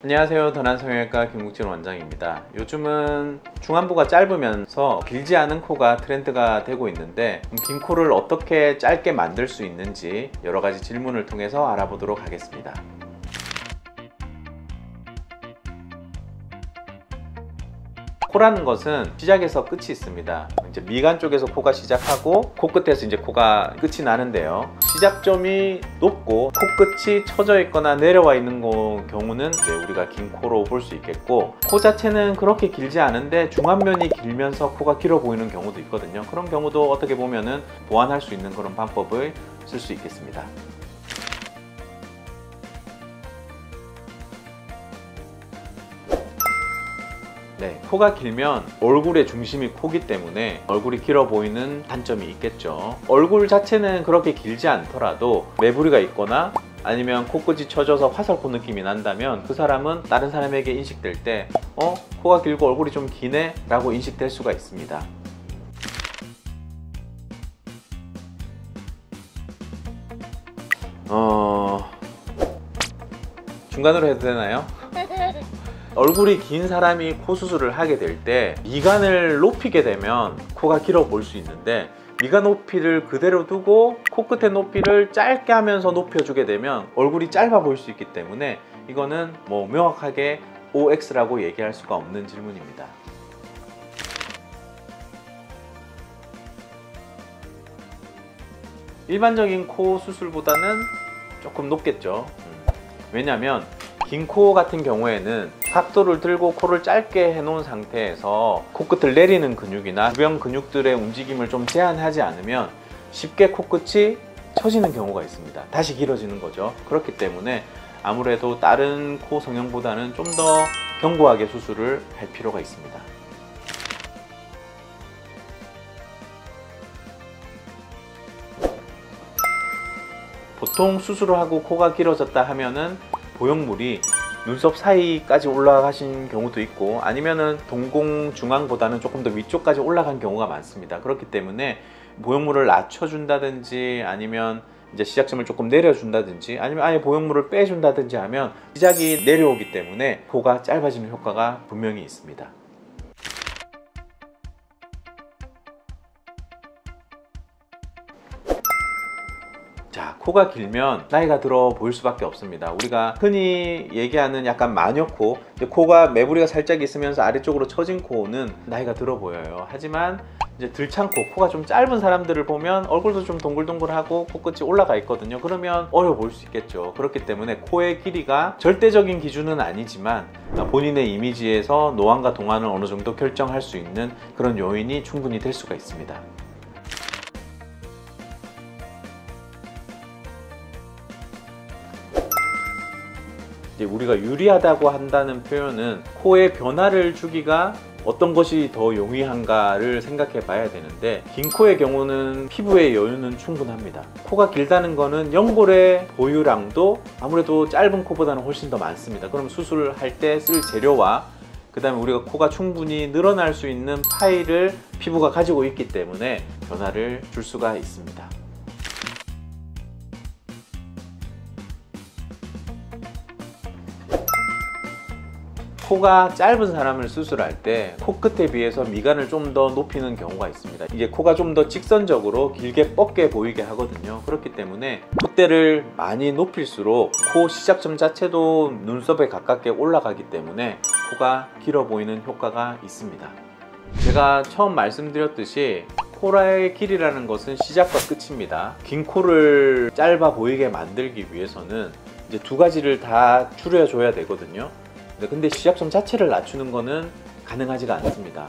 안녕하세요. 더난성형외과 김국진 원장입니다. 요즘은 중안부가 짧으면서 길지 않은 코가 트렌드가 되고 있는데 긴 코를 어떻게 짧게 만들 수 있는지 여러 가지 질문을 통해서 알아보도록 하겠습니다. 코라는 것은 시작에서 끝이 있습니다. 이제 미간 쪽에서 코가 시작하고 코끝에서 이제 코가 끝이 나는데요. 시작점이 높고 코끝이 처져 있거나 내려와 있는 경우는 이제 우리가 긴 코로 볼 수 있겠고, 코 자체는 그렇게 길지 않은데 중안면이 길면서 코가 길어 보이는 경우도 있거든요. 그런 경우도 어떻게 보면은 보완할 수 있는 그런 방법을 쓸 수 있겠습니다. 네, 코가 길면 얼굴의 중심이 코기 때문에 얼굴이 길어 보이는 단점이 있겠죠. 얼굴 자체는 그렇게 길지 않더라도 매부리가 있거나 아니면 코끝이 처져서 화살코 느낌이 난다면 그 사람은 다른 사람에게 인식될 때 코가 길고 얼굴이 좀 기네? 라고 인식될 수가 있습니다. 중간으로 해도 되나요? 얼굴이 긴 사람이 코 수술을 하게 될 때 미간을 높이게 되면 코가 길어 보일 수 있는데, 미간 높이를 그대로 두고 코끝의 높이를 짧게 하면서 높여주게 되면 얼굴이 짧아 보일 수 있기 때문에 이거는 뭐 명확하게 OX라고 얘기할 수가 없는 질문입니다. 일반적인 코 수술보다는 조금 높겠죠. 왜냐하면 긴 코 같은 경우에는 각도를 들고 코를 짧게 해놓은 상태에서 코끝을 내리는 근육이나 주변 근육들의 움직임을 좀 제한하지 않으면 쉽게 코끝이 처지는 경우가 있습니다. 다시 길어지는 거죠. 그렇기 때문에 아무래도 다른 코 성형보다는 좀 더 견고하게 수술을 할 필요가 있습니다. 보통 수술을 하고 코가 길어졌다 하면은 보형물이 눈썹 사이까지 올라가신 경우도 있고, 아니면은 동공중앙보다는 조금 더 위쪽까지 올라간 경우가 많습니다. 그렇기 때문에 보형물을 낮춰준다든지 아니면 이제 시작점을 조금 내려준다든지 아니면 아예 보형물을 빼준다든지 하면 시작이 내려오기 때문에 코가 짧아지는 효과가 분명히 있습니다. 자, 코가 길면 나이가 들어 보일 수밖에 없습니다. 우리가 흔히 얘기하는 약간 마녀코, 코가 매부리가 살짝 있으면서 아래쪽으로 처진 코는 나이가 들어 보여요. 하지만 이제 들창코, 코가 좀 짧은 사람들을 보면 얼굴도 좀 동글동글하고 코끝이 올라가 있거든요. 그러면 어려 보일 수 있겠죠. 그렇기 때문에 코의 길이가 절대적인 기준은 아니지만 본인의 이미지에서 노안과 동안을 어느 정도 결정할 수 있는 그런 요인이 충분히 될 수가 있습니다. 우리가 유리하다고 한다는 표현은 코에 변화를 주기가 어떤 것이 더 용이한가를 생각해 봐야 되는데, 긴 코의 경우는 피부의 여유는 충분합니다. 코가 길다는 거는 연골의 보유량도 아무래도 짧은 코보다는 훨씬 더 많습니다. 그럼 수술을 할 때 쓸 재료와 그 다음에 우리가 코가 충분히 늘어날 수 있는 파이를 피부가 가지고 있기 때문에 변화를 줄 수가 있습니다. 코가 짧은 사람을 수술할 때 코끝에 비해서 미간을 좀 더 높이는 경우가 있습니다. 이게 코가 좀 더 직선적으로 길게 뻗게 보이게 하거든요. 그렇기 때문에 콧대를 많이 높일수록 코 시작점 자체도 눈썹에 가깝게 올라가기 때문에 코가 길어 보이는 효과가 있습니다. 제가 처음 말씀드렸듯이 코의 길이라는 것은 시작과 끝입니다. 긴 코를 짧아 보이게 만들기 위해서는 이제 두 가지를 다 줄여줘야 되거든요. 근데 시작점 자체를 낮추는 거는 가능하지가 않습니다.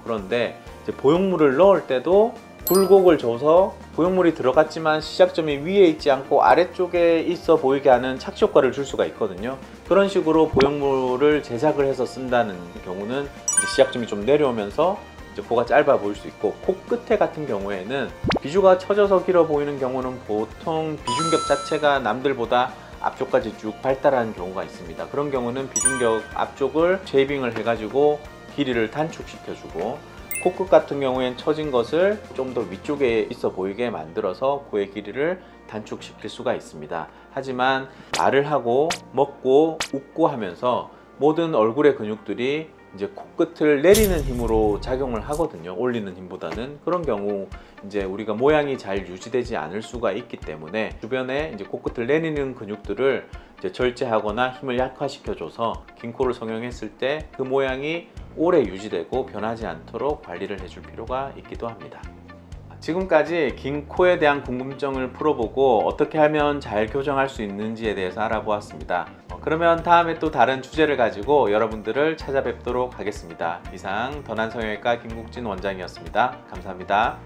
그런데 이제 보형물을 넣을 때도 굴곡을 줘서 보형물이 들어갔지만 시작점이 위에 있지 않고 아래쪽에 있어 보이게 하는 착시 효과를 줄 수가 있거든요. 그런 식으로 보형물을 제작을 해서 쓴다는 경우는 이제 시작점이 좀 내려오면서 이제 코가 짧아 보일 수 있고, 코끝에 같은 경우에는 비주가 처져서 길어 보이는 경우는 보통 비중격 자체가 남들보다 앞쪽까지 쭉 발달하는 경우가 있습니다. 그런 경우는 비중격 앞쪽을 쉐이빙을 해가지고 길이를 단축시켜주고, 코끝 같은 경우엔 처진 것을 좀 더 위쪽에 있어 보이게 만들어서 코의 길이를 단축시킬 수가 있습니다. 하지만 말을 하고 먹고 웃고 하면서 모든 얼굴의 근육들이 이제 코끝을 내리는 힘으로 작용을 하거든요. 올리는 힘보다는. 그런 경우 이제 우리가 모양이 잘 유지되지 않을 수가 있기 때문에 주변에 이제 코끝을 내리는 근육들을 이제 절제하거나 힘을 약화시켜줘서 긴 코를 성형했을 때 그 모양이 오래 유지되고 변하지 않도록 관리를 해줄 필요가 있기도 합니다. 지금까지 긴 코에 대한 궁금증을 풀어보고 어떻게 하면 잘 교정할 수 있는지에 대해서 알아보았습니다. 그러면 다음에 또 다른 주제를 가지고 여러분들을 찾아뵙도록 하겠습니다. 이상 더난성형외과 김국진 원장이었습니다. 감사합니다.